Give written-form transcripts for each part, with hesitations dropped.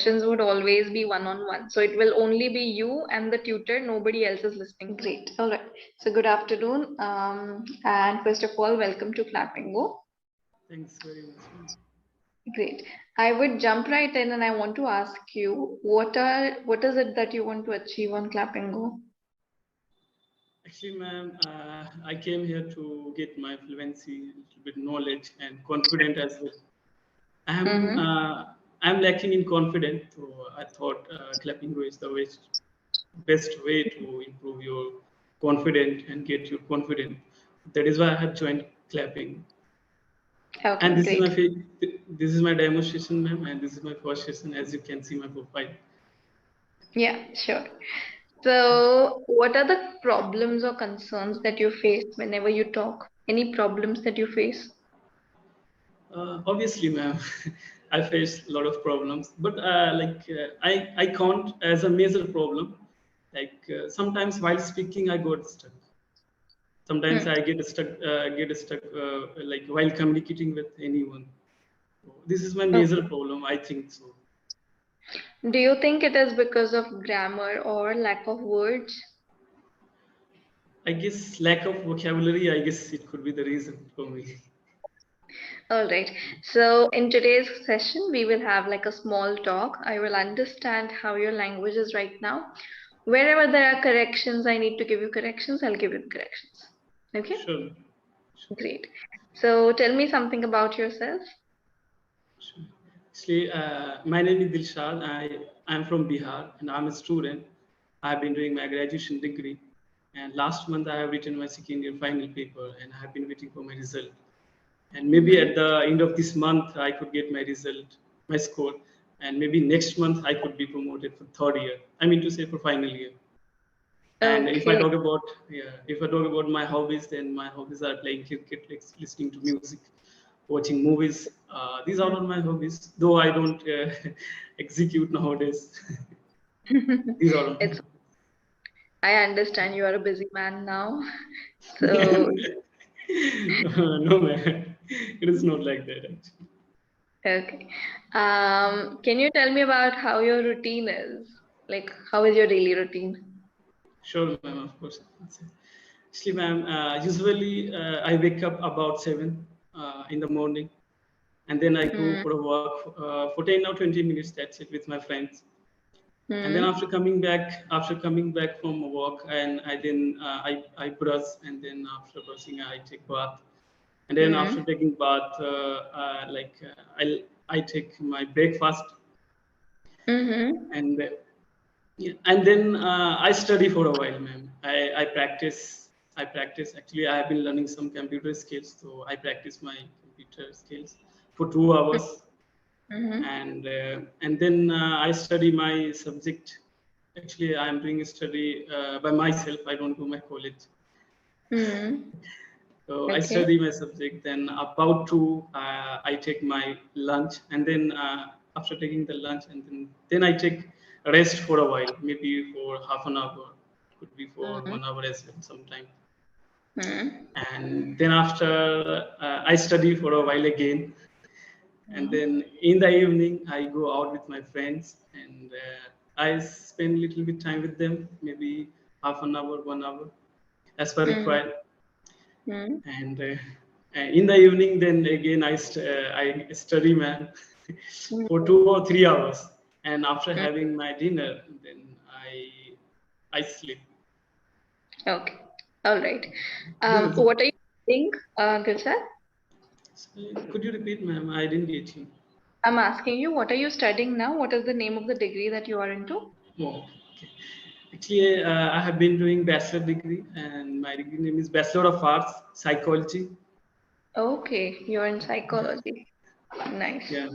sessions would always be one-on-one. So it will only be you and the tutor, nobody else is listening. Great. All right. So good afternoon. And first of all, welcome to Clapingo. Thanks very much, ma'am. Great. I would jump right in and I want to ask you, what is it that you want to achieve on Clapingo? Actually, ma'am, I came here to get my fluency, a little bit knowledge and confident as well. I'm lacking in confidence, so I thought Clappingo is the best way to improve your confidence and get your confidence. That is why I have joined Clapping. Okay, And this great. this is my demonstration, ma'am, and this is my first session. As you can see, my profile. Yeah, sure. So, what are the problems or concerns that you face whenever you talk? Any problems that you face? Obviously, ma'am, I face a lot of problems, but I count as a major problem. Sometimes while speaking, I got stuck. Sometimes I get stuck like while communicating with anyone. So this is my major problem. I think so. Do you think it is because of grammar or lack of words? I guess lack of vocabulary. I guess it could be the reason for me. All right. So in today's session, we will have like a small talk. I will understand how your language is right now. Wherever there are corrections, I need to give you corrections, I'll give you the corrections. Okay? Sure. Great. So tell me something about yourself. Sure. Actually, my name is Dilshad. I'm from Bihar and I'm a student. I've been doing my graduation degree. And last month I have written my second year final paper and I have been waiting for my result. And maybe at the end of this month I could get my result, my score. And maybe next month I could be promoted for third year. I mean to say for final year. And if I Okay. talk about my hobbies, then my hobbies are playing cricket, listening to music, watching movies. These are all my hobbies, though I don't execute nowadays. These are all. It's I understand you are a busy man now. So No, man, it is not like that. Actually. okay. Can you tell me about how your routine is? Like how is your daily routine? Sure, ma'am. Of course. Actually, ma'am, usually I wake up about 7 in the morning, and then I go for a walk for 10 or 20 minutes. That's it with my friends. And then after coming back from a walk, and I brush, and then after brushing I take bath, and then after taking bath, I take my breakfast, and yeah, and then I study for a while, ma'am. I practice. I practice. Actually, I have been learning some computer skills, so I practice my computer skills for 2 hours, and then I study my subject. Actually, I am doing a study by myself. I don't go my college. So I Okay. study my subject. Then about two, I take my lunch, and then after taking the lunch, and then I take rest for a while, maybe for half an hour, could be for 1 hour as well, sometime. And then after I study for a while again, and then in the evening I go out with my friends, and I spend a little bit time with them, maybe half an hour, 1 hour, as per required. And in the evening, then again I study, man, for 2 or 3 hours, and after having my dinner, then I sleep. Okay. All right. This is, What are you studying, Gulshan? could you repeat, ma'am? I didn't get you. I'm asking you, what are you studying now? What is the name of the degree that you are into? Oh, okay. Actually, I have been doing bachelor degree, and my degree name is Bachelor of Arts Psychology. Okay, you're in psychology. Nice. Yeah,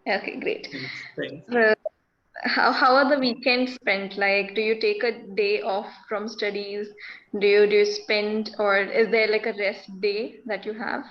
Okay, great. thanks. Uh, how are the weekends spent? Like, do you take a day off from studies? Do you spend, or is there like a rest day that you have?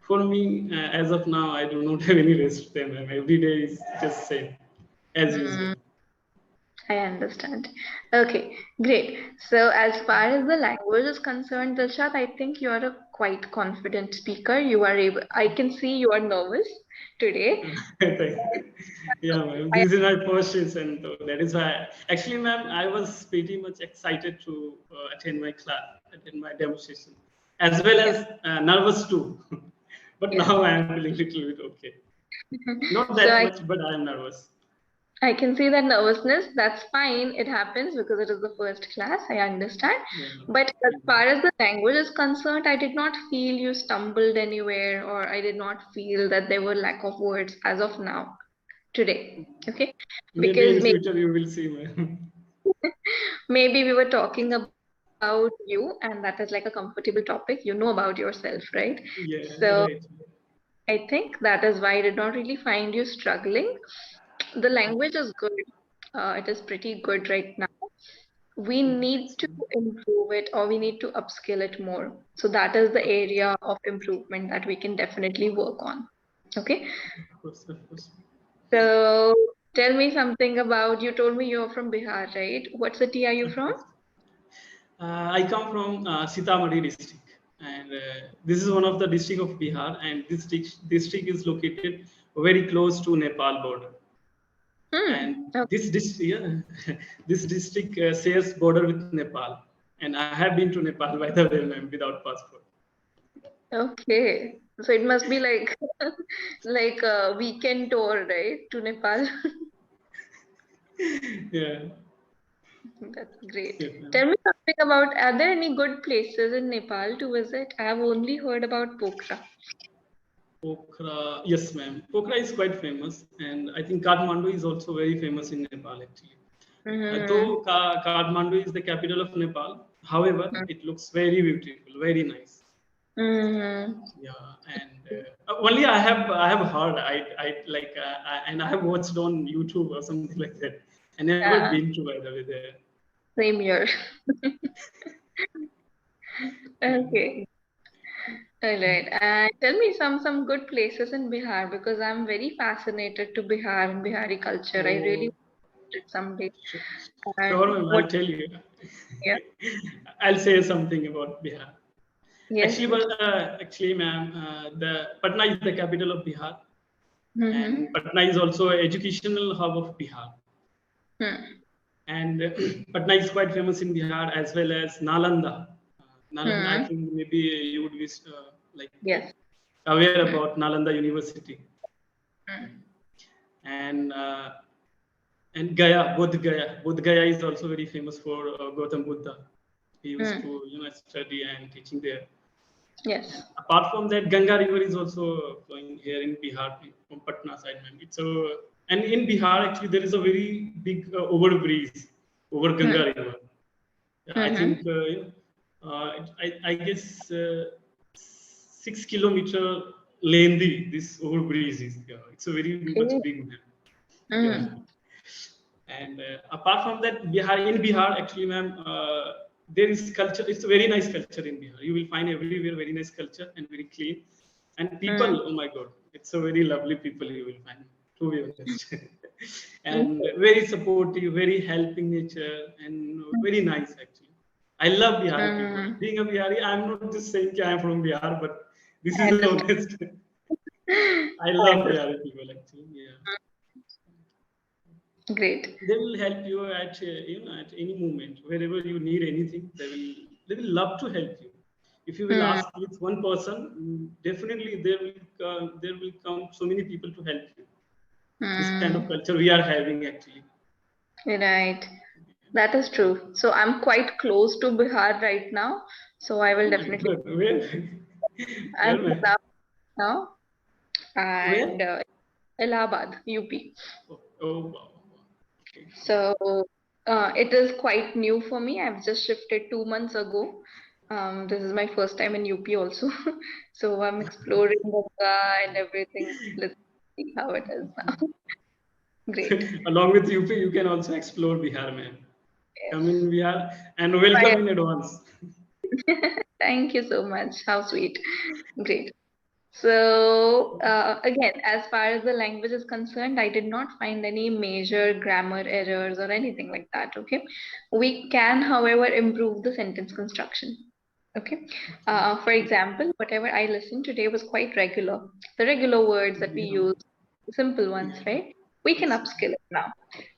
For me, as of now, I do not have any rest day, ma'am. Every day is just same as usual. I understand. Okay, great. So as far as the language is concerned, Dilshad, I think you are a quite confident speaker. You are able, I can see you are nervous. today. Yeah, ma'am. I, This is my first session, so that is why. Actually, ma'am, I was pretty much excited to attend my class, attend my demonstration, as well yeah, as nervous too. But yeah. now I am feeling little bit okay. Not So that much, but I am nervous. I can see that nervousness. That's fine. It happens because it is the first class. I understand. Yeah. But as Thank you. far as the language is concerned, I did not feel you stumbled anywhere, or I did not feel that there were lack of words as of now, today. Okay. Maybe Because in future you will see, ma'am. maybe we were talking about you, and that is like a comfortable topic. You know about yourself, right? Yeah, So right. I think that is why I did not really find you struggling. The language is good. It is pretty good right now. We need to improve it, or we need to upskill it more. So that is the area of improvement that we can definitely work on. Okay. Of course, of course. So tell me something about, you told me you're from Bihar, right? What city are you Of from? course. I come from Sitamarhi district, and this is one of the district of Bihar, and this district is located very close to Nepal border. And Hmm. yeah, this district shares border with Nepal, and I have been to Nepal by the way, ma'am, without passport. Okay. So it must be like like a weekend tour, right, to Nepal. Yeah, That's great. yes, ma'am. Tell me something about, are there any good places in Nepal to visit? I have only heard about Pokhara. Pokhara, yes, ma'am. Pokhara is quite famous, and I think Kathmandu is also very famous in Nepal, actually. Mm-hmm. Though Kathmandu is the capital of Nepal, however, it looks very beautiful, very nice. Mm-hmm. Yeah, and only I have heard, and I have watched on YouTube or something like that. I never Yeah, been to, by the way, there. same here. Yeah. Okay. All right. And tell me some good places in Bihar, because I'm very fascinated to Bihar and Bihari culture. I really Oh, want it someday. sure, sure, And ma'am. what, I'll tell you. yeah, I'll say something about Bihar. yes, please. Actually, ma'am, the Patna is the capital of Bihar, and Mm-hmm. Patna is also an educational hub of Bihar. Hmm. And Patna is quite famous in Bihar, as well as Nalanda. Nalanda, I Hmm. think maybe you would be like Yes. aware Hmm. about Nalanda University, Hmm. and Gaya, Bodh Gaya is also very famous for Gautam Buddha. He used Hmm. to study and teaching there. And Yes. apart from that, Ganga River is also flowing here in Bihar from Patna side, ma'am. And in Bihar actually there is a very big overbridge over Hmm. Ganga River. Yeah, I Mm-hmm. think I guess 6 kilometer lengthy this overbridge is. Yeah, it's a very much Okay. big, ma'am. Yeah. Mm. And apart from that, in Bihar, actually, ma'am, there is culture. It's a very nice culture in Bihar. You will find everywhere very nice culture and very clean. And Mm. people, oh my God, it's a very lovely people you will find, to be honest. And Okay. very supportive, very helping nature, and very nice actually. I love Bihari people. Mm. Being a Bihari, I'm not just saying I'm from Bihar, but this I is understand. honest. I I love understand. Bihari people actually. Yeah, Great. they will help you at at any moment wherever you need anything. They will love to help you. If you will Mm. ask with one person, definitely there will come so many people to help you. This kind of Mm. culture we are having actually. Right. That is true. So I'm quite close to Bihar right now. So I will Oh my definitely. God, where? I'm Where, in man? Allahabad now, Where? and Allahabad, UP. Oh, wow. Okay. So it is quite new for me. I've just shifted 2 months ago. This is my first time in UP also. So I'm exploring Ganga and everything. Let's see how it is now. Great. Along with UP, you can also explore Bihar, man. Come Yes. in Bihar and welcome in advance. Thank you so much. How sweet. Great. So, again, as far as the language is concerned, I did not find any major grammar errors or anything like that. Okay. We can, however, improve the sentence construction. Okay. For example, whatever I listened today was quite regular. The regular words that we Yeah. use, the simple ones, Yeah. right? We can Yes. upskill it now.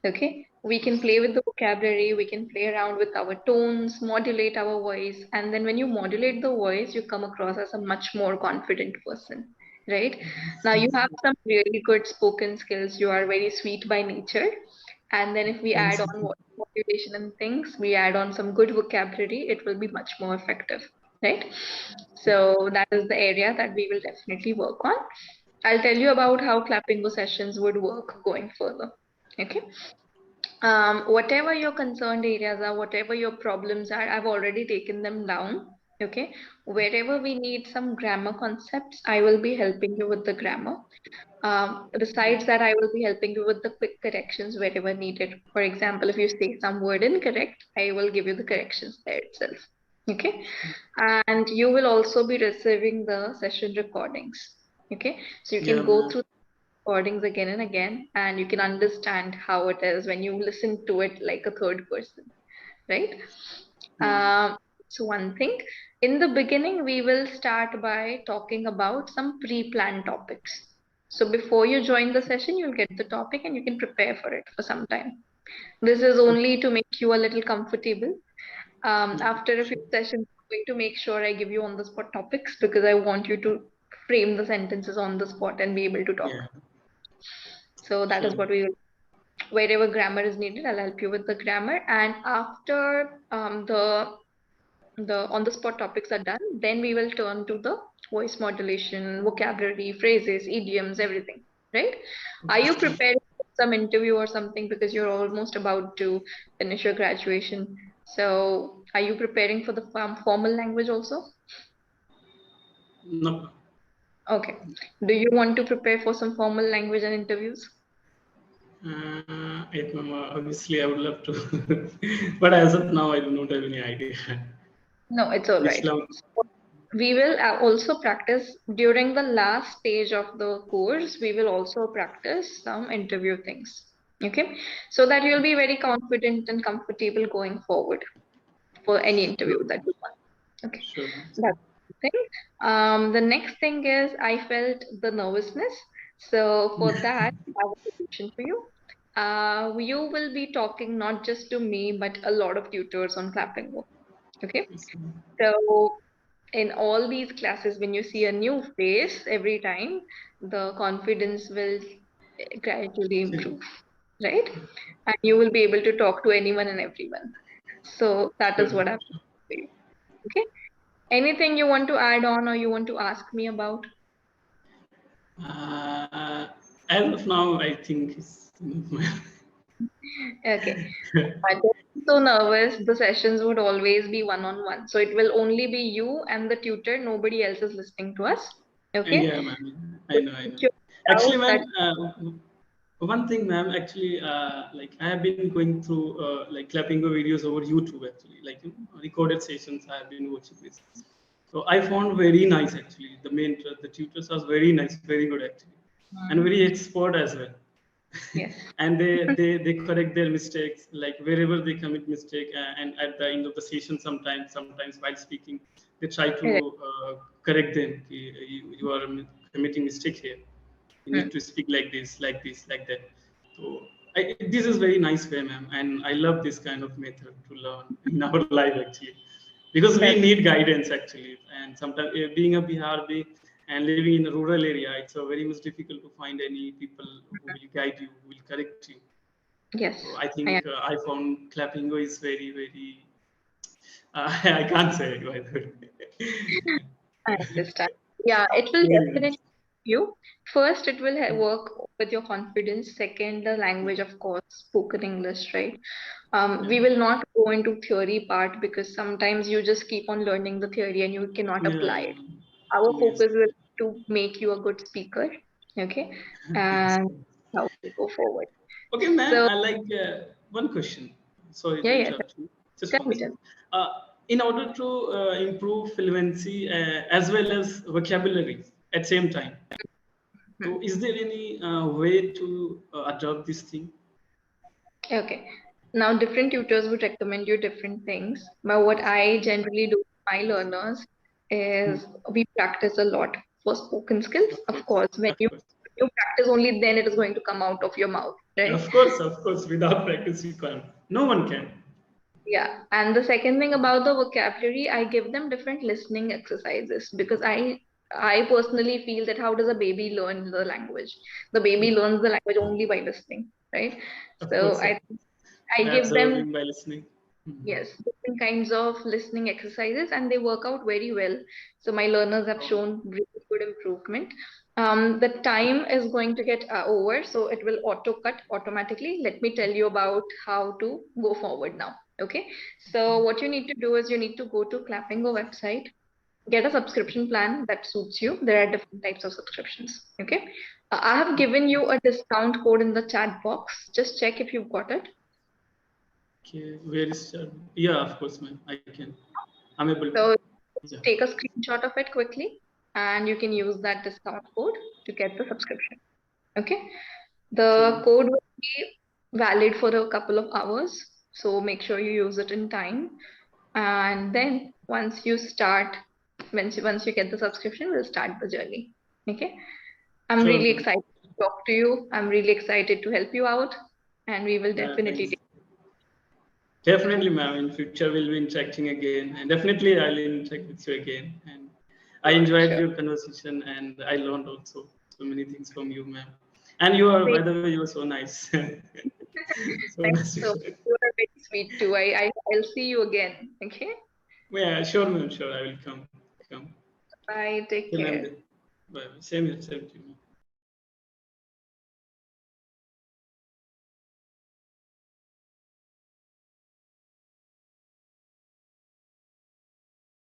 Okay. We can play with the vocabulary, we can play around with our tones, modulate our voice. And then when you modulate the voice, you come across as a much more confident person, right? Yes. Now you Yes. have some really good spoken skills. You are very sweet by nature. And then if we add Thanks. on motivation and things, we add on some good vocabulary, it will be much more effective, right? So that is the area that we will definitely work on. I'll tell you about how Clappingo sessions would work going further. Okay. Whatever your concerned areas are, whatever your problems are, I've already taken them down. Okay. Wherever we need some grammar concepts, I will be helping you with the grammar. Besides that, I will be helping you with the quick corrections wherever needed. For example, if you say some word incorrect, I will give you the corrections there itself. Okay. And you will also be receiving the session recordings. Okay. So you Yeah, can go ma'am. through recordings again and again, and you can understand how it is when you listen to it like a third person, right? Hmm. So one thing, in the beginning, we will start by talking about some pre-planned topics. So before you join the session, you'll get the topic and you can prepare for it for some time. This is only to make you a little comfortable. Yeah, After a few sure. sessions, I'm going to make sure I give you on the spot topics because I want you to frame the sentences on the spot and be able to talk. Yeah, So that is sure. what we will. Wherever grammar is needed, I'll help you with the grammar. And after the on the spot topics are done, then we will turn to the voice modulation, vocabulary, phrases, idioms, everything, right? Are you Okay. preparing for some interview or something because you're almost about to finish your graduation? So are you preparing for the formal language also? No. Okay. Do you want to prepare for some formal language and interviews? It, ma'am, obviously, I would love to, but as of now, I do not have any idea. No, it's all right. Islam. We will also practice during the last stage of the course. We will also practice some interview things. Okay, so that you'll be very confident and comfortable going forward for any interview Sure. that you want. Okay, Sure. that's the thing. The next thing is I felt the nervousness. So for that, I have a solution for you. You will be talking not just to me, but a lot of tutors on Clappingo. Okay, Yes, ma'am. so in all these classes, when you see a new face every time, the confidence will gradually improve, right? And you will be able to talk to anyone and everyone. So that Sure. is what I'm for you. Okay. Anything you want to add on or you want to ask me about? Uh, as of now, I think it's Okay. Don't be so nervous. The sessions would always be one-on-one. So it will only be you and the tutor. Nobody else is listening to us. Okay. Yeah, ma'am. I So know, I keep know. your Actually, doubts ma'am, that one thing, ma'am, actually, like I have been going through like Clapingo videos over YouTube, actually, like recorded sessions I have been watching this. So I found very nice, actually. The mentor, the tutors was very nice, very good, actually, and Mhm. very expert as well. Yes. And they correct their mistakes, like wherever they commit mistake, and at the end of the session, sometimes while speaking, they try to Right. correct them. You are committing mistake here, you need Hmm. to speak like this, like that. So this is very nice way, ma'am, and I love this kind of method to learn in our life, actually, because we That's need guidance, actually. And sometimes, being a Biharbi and living in a rural area, it's very much difficult to find any people who will guide you, who will correct you. So yes. I I think I found Clapingo is very, very. I can't say it, by the way. I understand. Yeah, it will Very definitely nice. help you. First, it will work with your confidence. Second, the language, of course, spoken English, right? Yeah, We will not go into theory part because sometimes you just keep on learning the theory and you cannot apply yeah, it. Our yes, focus will be to make you a good speaker, okay? yes. And how we go forward. Okay, ma'am, So, I like one question. Sorry to yeah, yeah, interrupt you. Just tell one me, thing. tell me. Uh, in order to improve fluency as well as vocabulary at same time, Hmm. so is there any way to adopt this thing? Okay. Now, different tutors would recommend you different things, but what I generally do. my learners is we practice a lot for spoken skills. Of course, when Of you course. practice, only then it is going to come out of your mouth, right? Of course. Without practice, you can't. No one can. Yeah. And the second thing about the vocabulary, I give them different listening exercises because I personally feel that how does a baby learn the language? The baby learns the language only by listening, right? Of So course, I by give them, observing, by listening. yes, different kinds of listening exercises, and they work out very well. So my learners have shown really good improvement. The time is going to get over, so it will auto cut automatically. Let me tell you about how to go forward now. Okay, so what you need to do is you need to go to Clappingo website, get a subscription plan that suits you. There are different types of subscriptions. Okay, I have given you a discount code in the chat box. Just check if you've got it. Okay, where is yeah, of course, ma'am. I can. I'm able to. So Yeah. take a screenshot of it quickly and you can use that discount code to get the subscription. Okay. The Okay. code will be valid for a couple of hours. So make sure you use it in time. And then once you get the subscription, we'll start the journey. Okay. I'm Sure, really ma'am. excited to talk to you. I'm really excited to help you out. And we will definitely Thanks. take Definitely, ma'am. In future, we'll be interacting again, and definitely, I'll interact with you again. And I sure, enjoyed sure. your conversation, and I learned also so many things from you, ma'am. And you are, by Thank the way, you were so nice. So thank nice. you so much. You are very sweet too. I'll see you again. Okay. Yeah, sure, ma'am. Sure, I will come. Come. Bye. Take Okay, ma'am. care. Bye. Same here. Same to you, ma'am.